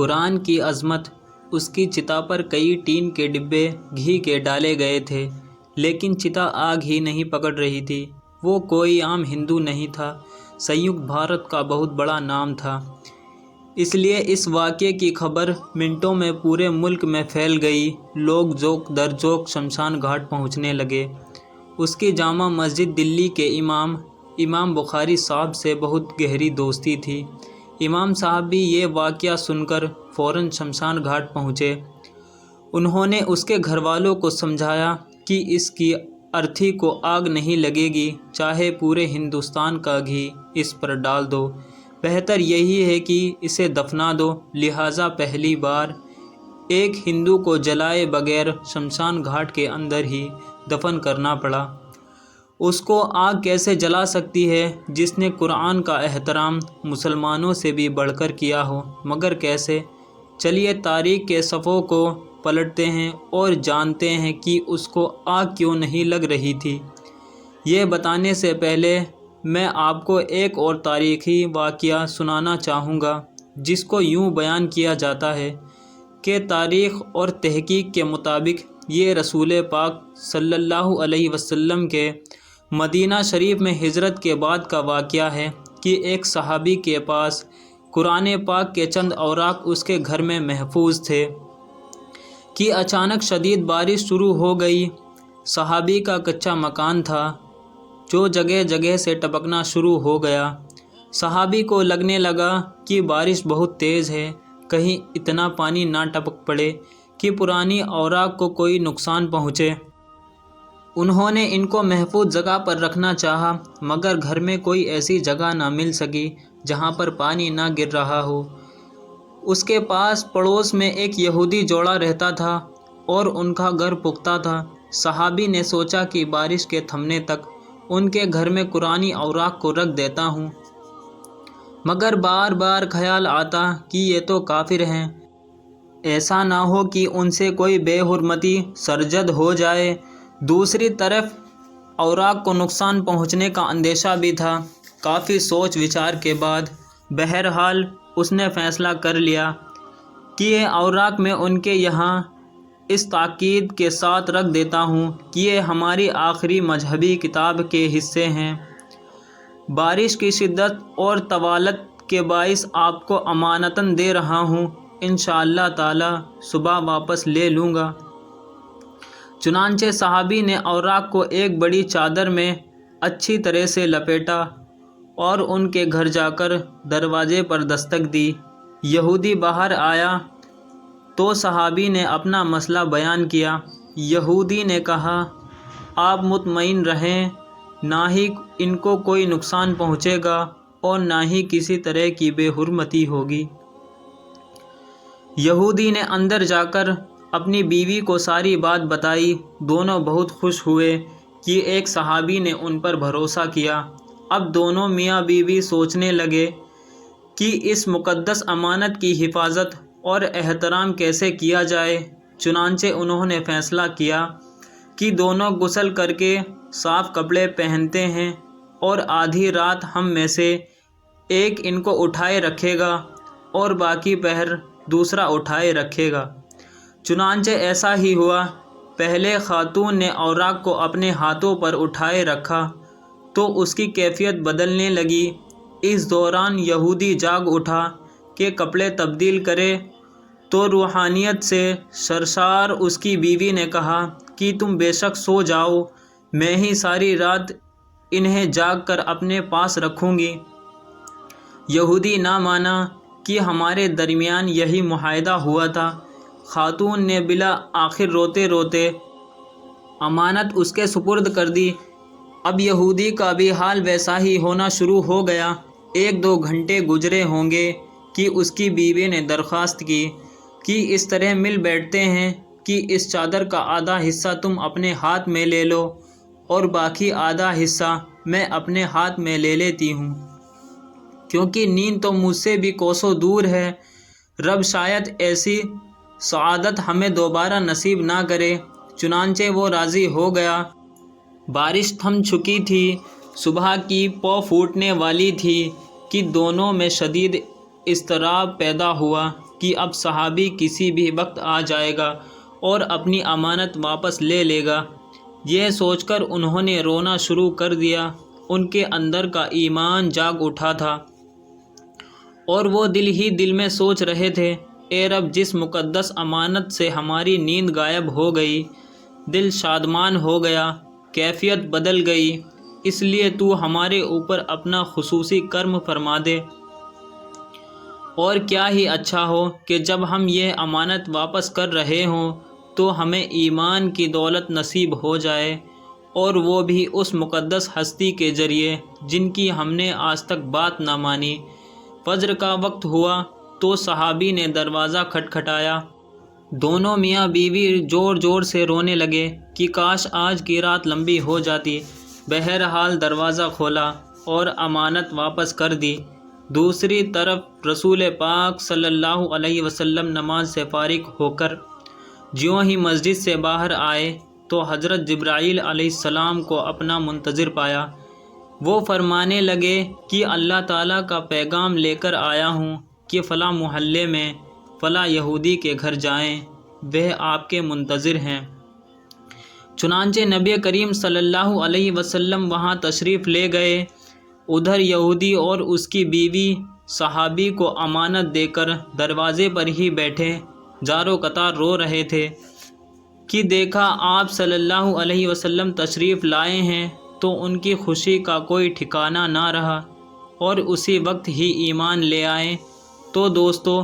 قرآن کی عظمت۔ اس کی چتا پر کئی ٹین کے ڈبے گھی کے ڈالے گئے تھے، لیکن چتا آگ ہی نہیں پکڑ رہی تھی۔ وہ کوئی عام ہندو نہیں تھا، سنیکت بھارت کا بہت بڑا نام تھا۔ اس لیے اس واقعے کی خبر منٹوں میں پورے ملک میں پھیل گئی۔ لوگ چوک در چوک شمشان گھاٹ پہنچنے لگے۔ اس کی جامع مسجد دلی کے امام بخاری صاحب سے بہت گہری دوستی تھی۔ امام صاحب بھی یہ واقعہ سن کر فوراً شمشان گھاٹ پہنچے۔ انہوں نے اس کے گھر والوں کو سمجھایا کہ اس کی ارتھی کو آگ نہیں لگے گی، چاہے پورے ہندوستان کا گھی اس پر ڈال دو، بہتر یہی ہے کہ اسے دفنا دو۔ لہٰذا پہلی بار ایک ہندو کو جلائے بغیر شمشان گھاٹ کے اندر ہی دفن کرنا پڑا۔ اس کو آگ کیسے جلا سکتی ہے جس نے قرآن کا احترام مسلمانوں سے بھی بڑھ کر کیا ہو؟ مگر کیسے؟ چلیے تاریخ کے صفحوں کو پلٹتے ہیں اور جانتے ہیں کہ اس کو آگ کیوں نہیں لگ رہی تھی۔ یہ بتانے سے پہلے میں آپ کو ایک اور تاریخی واقعہ سنانا چاہوں گا، جس کو یوں بیان کیا جاتا ہے کہ تاریخ اور تحقیق کے مطابق یہ رسول پاک صلی اللہ علیہ وسلم کے مدینہ شریف میں ہجرت کے بعد کا واقعہ ہے کہ ایک صحابی کے پاس قرآن پاک کے چند اوراق اس کے گھر میں محفوظ تھے کہ اچانک شدید بارش شروع ہو گئی۔ صحابی کا کچا مکان تھا جو جگہ جگہ سے ٹپکنا شروع ہو گیا۔ صحابی کو لگنے لگا کہ بارش بہت تیز ہے، کہیں اتنا پانی نہ ٹپک پڑے کہ پرانی اوراق کو کوئی نقصان پہنچے۔ انہوں نے ان کو محفوظ جگہ پر رکھنا چاہا، مگر گھر میں کوئی ایسی جگہ نہ مل سکی جہاں پر پانی نہ گر رہا ہو۔ اس کے پاس پڑوس میں ایک یہودی جوڑا رہتا تھا اور ان کا گھر پختہ تھا۔ صحابی نے سوچا کہ بارش کے تھمنے تک ان کے گھر میں قرآنی اوراق کو رکھ دیتا ہوں، مگر بار بار خیال آتا کہ یہ تو کافر ہیں، ایسا نہ ہو کہ ان سے کوئی بے حرمتی سرزد ہو جائے۔ دوسری طرف اوراق کو نقصان پہنچنے کا اندیشہ بھی تھا۔ کافی سوچ وچار کے بعد بہرحال اس نے فیصلہ کر لیا کہ یہ اوراق میں ان کے یہاں اس تاکید کے ساتھ رکھ دیتا ہوں کہ یہ ہماری آخری مذہبی کتاب کے حصے ہیں۔ بارش کی شدت اور طوالت کے باعث آپ کو امانتاً دے رہا ہوں، انشاءاللہ تعالی صبح واپس لے لوں گا۔ چنانچہ صحابی نے اوراق کو ایک بڑی چادر میں اچھی طرح سے لپیٹا اور ان کے گھر جا کر دروازے پر دستک دی۔ یہودی باہر آیا تو صحابی نے اپنا مسئلہ بیان کیا۔ یہودی نے کہا، آپ مطمئن رہیں، نہ ہی ان کو کوئی نقصان پہنچے گا اور نہ ہی کسی طرح کی بے حرمتی ہوگی۔ یہودی نے اندر جا کر اپنی بیوی کو ساری بات بتائی۔ دونوں بہت خوش ہوئے کہ ایک صحابی نے ان پر بھروسہ کیا۔ اب دونوں میاں بیوی سوچنے لگے کہ اس مقدس امانت کی حفاظت اور احترام کیسے کیا جائے۔ چنانچہ انہوں نے فیصلہ کیا کہ دونوں غسل کر کے صاف کپڑے پہنتے ہیں اور آدھی رات ہم میں سے ایک ان کو اٹھائے رکھے گا اور باقی پہر دوسرا اٹھائے رکھے گا۔ چنانچہ ایسا ہی ہوا۔ پہلے خاتون نے اوراق کو اپنے ہاتھوں پر اٹھائے رکھا تو اس کی کیفیت بدلنے لگی۔ اس دوران یہودی جاگ اٹھا کہ کپڑے تبدیل کرے تو روحانیت سے سرشار اس کی بیوی نے کہا کہ تم بے شک سو جاؤ، میں ہی ساری رات انہیں جاگ کر اپنے پاس رکھوں گی۔ یہودی نہ مانا کہ ہمارے درمیان یہی معاہدہ ہوا تھا۔ خاتون نے بلا آخر روتے روتے امانت اس کے سپرد کر دی۔ اب یہودی کا بھی حال ویسا ہی ہونا شروع ہو گیا۔ 1-2 گھنٹے گزرے ہوں گے کہ اس کی بیوی نے درخواست کی کہ اس طرح مل بیٹھتے ہیں کہ اس چادر کا آدھا حصہ تم اپنے ہاتھ میں لے لو اور باقی آدھا حصہ میں اپنے ہاتھ میں لے لیتی ہوں، کیونکہ نیند تو مجھ سے بھی کوسوں دور ہے۔ رب شاید ایسی سعادت ہمیں دوبارہ نصیب نہ کرے۔ چنانچہ وہ راضی ہو گیا۔ بارش تھم چکی تھی، صبح کی پو پھوٹنے والی تھی کہ دونوں میں شدید اضطراب پیدا ہوا کہ اب صحابی کسی بھی وقت آ جائے گا اور اپنی امانت واپس لے لے گا۔ یہ سوچ کر انہوں نے رونا شروع کر دیا۔ ان کے اندر کا ایمان جاگ اٹھا تھا اور وہ دل ہی دل میں سوچ رہے تھے، اے رب، جس مقدس امانت سے ہماری نیند غائب ہو گئی، دل شادمان ہو گیا، کیفیت بدل گئی، اس لیے تو ہمارے اوپر اپنا خصوصی کرم فرما دے۔ اور کیا ہی اچھا ہو کہ جب ہم یہ امانت واپس کر رہے ہوں تو ہمیں ایمان کی دولت نصیب ہو جائے، اور وہ بھی اس مقدس ہستی کے ذریعے جن کی ہم نے آج تک بات نہ مانی۔ فجر کا وقت ہوا تو صحابی نے دروازہ کھٹکھٹایا۔ دونوں میاں بیوی زور زور سے رونے لگے کہ کاش آج کی رات لمبی ہو جاتی۔ بہرحال دروازہ کھولا اور امانت واپس کر دی۔ دوسری طرف رسول پاک صلی اللہ علیہ وسلم نماز سے فارغ ہو کر جیوں ہی مسجد سے باہر آئے تو حضرت جبرائیل علیہ السلام کو اپنا منتظر پایا۔ وہ فرمانے لگے کہ اللہ تعالیٰ کا پیغام لے کر آیا ہوں کہ فلاں محلے میں فلاں یہودی کے گھر جائیں، وہ آپ کے منتظر ہیں۔ چنانچہ نبی کریم صلی اللہ علیہ وسلم وہاں تشریف لے گئے۔ ادھر یہودی اور اس کی بیوی صحابی کو امانت دے کر دروازے پر ہی بیٹھے زارو قطار رو رہے تھے کہ دیکھا آپ صلی اللہ علیہ وسلم تشریف لائے ہیں تو ان کی خوشی کا کوئی ٹھکانہ نہ رہا اور اسی وقت ہی ایمان لے آئے۔ تو دوستو،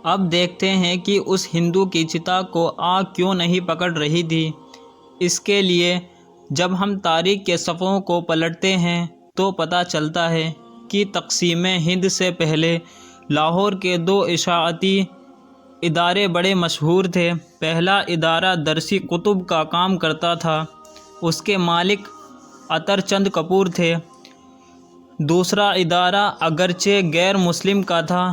اب دیکھتے ہیں کہ اس ہندو کی چتا کو آگ کیوں نہیں پکڑ رہی تھی۔ اس کے لیے جب ہم تاریخ کے صفحوں کو پلٹتے ہیں تو پتہ چلتا ہے کہ تقسیم ہند سے پہلے لاہور کے دو اشاعتی ادارے بڑے مشہور تھے۔ پہلا ادارہ درسی کتب کا کام کرتا تھا، اس کے مالک عطر چند کپور تھے۔ دوسرا ادارہ اگرچہ غیر مسلم کا تھا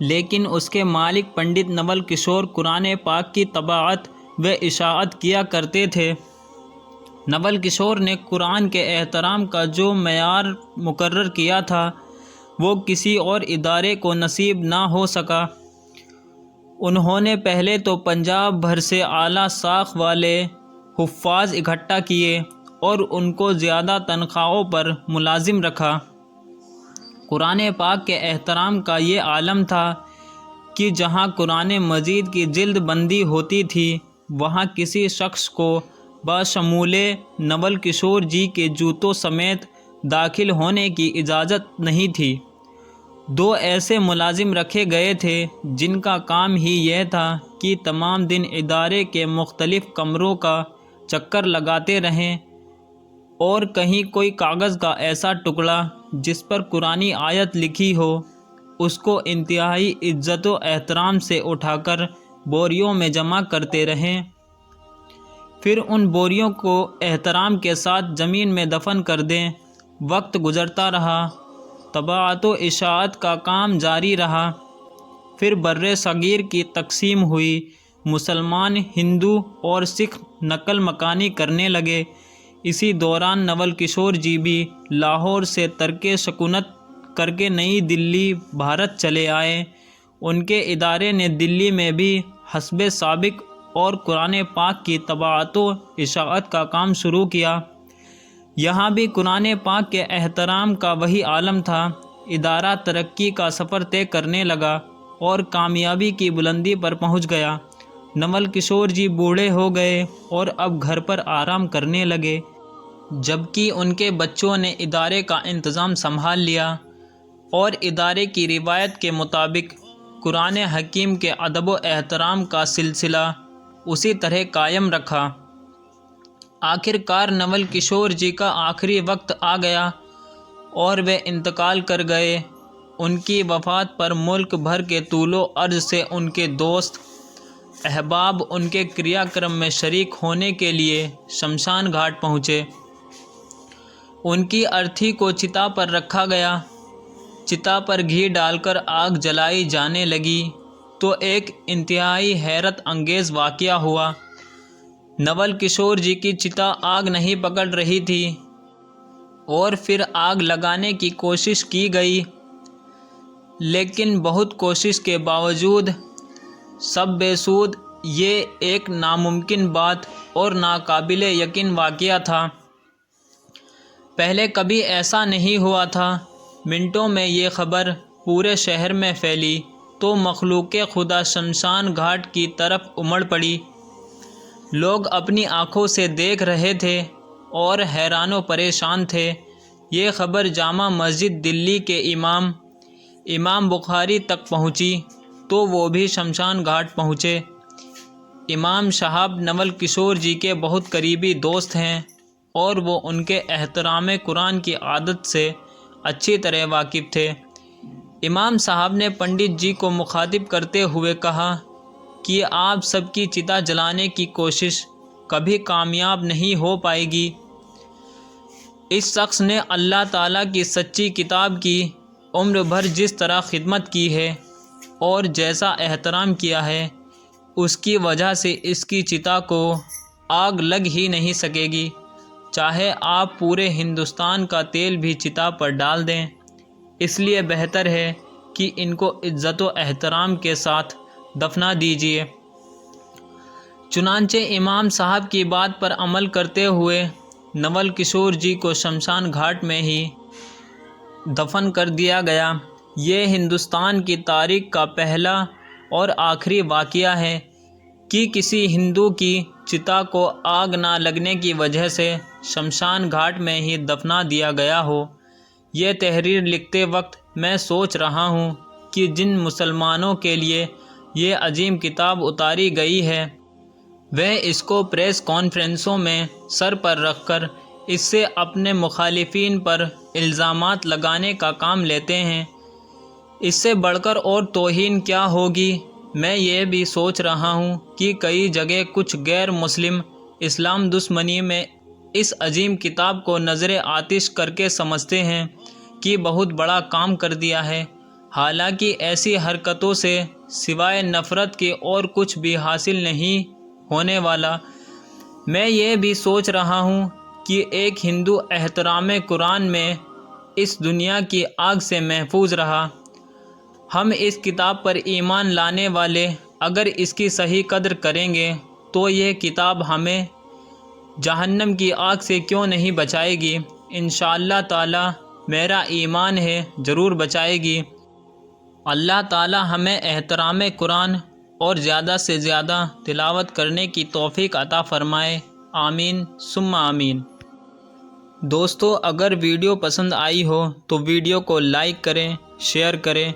لیکن اس کے مالک پنڈت نول کشور قرآن پاک کی طباعت و اشاعت کیا کرتے تھے۔ نول کشور نے قرآن کے احترام کا جو معیار مقرر کیا تھا وہ کسی اور ادارے کو نصیب نہ ہو سکا۔ انہوں نے پہلے تو پنجاب بھر سے اعلیٰ ساخت والے حفاظ اکٹھا کیے اور ان کو زیادہ تنخواہوں پر ملازم رکھا۔ قرآن پاک کے احترام کا یہ عالم تھا کہ جہاں قرآن مجید کی جلد بندی ہوتی تھی وہاں کسی شخص کو بشمول نول کشور جی کے جوتوں سمیت داخل ہونے کی اجازت نہیں تھی۔ دو ایسے ملازم رکھے گئے تھے جن کا کام ہی یہ تھا کہ تمام دن ادارے کے مختلف کمروں کا چکر لگاتے رہیں اور کہیں کوئی کاغذ کا ایسا ٹکڑا جس پر قرآنی آیت لکھی ہو اس کو انتہائی عزت و احترام سے اٹھا کر بوریوں میں جمع کرتے رہیں، پھر ان بوریوں کو احترام کے ساتھ زمین میں دفن کر دیں۔ وقت گزرتا رہا، طباعت و اشاعت کا کام جاری رہا، پھر بر صغیر کی تقسیم ہوئی، مسلمان، ہندو اور سکھ نقل مکانی کرنے لگے۔ اسی دوران نول کشور جی بھی لاہور سے ترک سکونت کر کے نئی دلی بھارت چلے آئے۔ ان کے ادارے نے دلی میں بھی حسب سابق اور قرآن پاک کی طباعت و اشاعت کا کام شروع کیا۔ یہاں بھی قرآن پاک کے احترام کا وہی عالم تھا۔ ادارہ ترقی کا سفر طے کرنے لگا اور کامیابی کی بلندی پر پہنچ گیا۔ نول کشور جی بوڑھے ہو گئے اور اب گھر پر آرام کرنے لگے، جبکہ ان کے بچوں نے ادارے کا انتظام سنبھال لیا اور ادارے کی روایت کے مطابق قرآن حکیم کے ادب و احترام کا سلسلہ اسی طرح قائم رکھا۔ آخر کار نول کشور جی کا آخری وقت آ گیا اور وہ انتقال کر گئے۔ ان کی وفات پر ملک بھر کے طول و عرض سے ان کے دوست احباب ان کے کریا کرم میں شریک ہونے کے لیے شمشان گھاٹ پہنچے۔ ان کی ارتھی کو چتا پر رکھا گیا۔ چتا پر گھی ڈال کر آگ جلائی جانے لگی تو ایک انتہائی حیرت انگیز واقعہ ہوا۔ نول کشور جی کی چتا آگ نہیں پکڑ رہی تھی اور پھر آگ لگانے کی کوشش کی گئی لیکن بہت کوشش کے باوجود سب بے سود۔ یہ ایک ناممکن بات اور ناقابل یقین واقعہ تھا۔ پہلے کبھی ایسا نہیں ہوا تھا۔ منٹوں میں یہ خبر پورے شہر میں پھیلی تو مخلوق خدا شمشان گھاٹ کی طرف امڑ پڑی۔ لوگ اپنی آنکھوں سے دیکھ رہے تھے اور حیران و پریشان تھے۔ یہ خبر جامع مسجد دلی کے امام بخاری تک پہنچی تو وہ بھی شمشان گھاٹ پہنچے۔ امام صاحب نول کشور جی کے بہت قریبی دوست ہیں اور وہ ان کے احترام قرآن کی عادت سے اچھی طرح واقف تھے۔ امام صاحب نے پنڈت جی کو مخاطب کرتے ہوئے کہا کہ آپ سب کی چتا جلانے کی کوشش کبھی کامیاب نہیں ہو پائے گی۔ اس شخص نے اللہ تعالیٰ کی سچی کتاب کی عمر بھر جس طرح خدمت کی ہے اور جیسا احترام کیا ہے، اس کی وجہ سے اس کی چتا کو آگ لگ ہی نہیں سکے گی، چاہے آپ پورے ہندوستان کا تیل بھی چتا پر ڈال دیں۔ اس لیے بہتر ہے کہ ان کو عزت و احترام کے ساتھ دفنا دیجیے۔ چنانچہ امام صاحب کی بات پر عمل کرتے ہوئے نول کشور جی کو شمشان گھاٹ میں ہی دفن کر دیا گیا۔ یہ ہندوستان کی تاریخ کا پہلا اور آخری واقعہ ہے کہ کسی ہندو کی چتا کو آگ نہ لگنے کی وجہ سے شمشان گھاٹ میں ہی دفنا دیا گیا ہو۔ یہ تحریر لکھتے وقت میں سوچ رہا ہوں کہ جن مسلمانوں کے لیے یہ عظیم کتاب اتاری گئی ہے، وہ اس کو پریس کانفرنسوں میں سر پر رکھ کر اس سے اپنے مخالفین پر الزامات لگانے کا کام لیتے ہیں۔ اس سے بڑھ کر اور توہین کیا ہوگی؟ میں یہ بھی سوچ رہا ہوں کہ کئی جگہ کچھ غیر مسلم اسلام دشمنی میں اس عظیم کتاب کو نظر آتش کر کے سمجھتے ہیں کہ بہت بڑا کام کر دیا ہے، حالانکہ ایسی حرکتوں سے سوائے نفرت کے اور کچھ بھی حاصل نہیں ہونے والا۔ میں یہ بھی سوچ رہا ہوں کہ ایک ہندو احترام قرآن میں اس دنیا کی آگ سے محفوظ رہا۔ ہم اس کتاب پر ایمان لانے والے اگر اس کی صحیح قدر کریں گے تو یہ کتاب ہمیں جہنم کی آگ سے کیوں نہیں بچائے گی؟ انشاءاللہ تعالی میرا ایمان ہے ضرور بچائے گی۔ اللہ تعالی ہمیں احترام قرآن اور زیادہ سے زیادہ تلاوت کرنے کی توفیق عطا فرمائے، آمین ثم آمین۔ دوستو، اگر ویڈیو پسند آئی ہو تو ویڈیو کو لائک کریں، شیئر کریں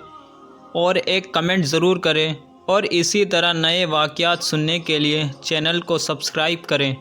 اور ایک کمنٹ ضرور کریں، اور اسی طرح نئے واقعات سننے کے لیے چینل کو سبسکرائب کریں۔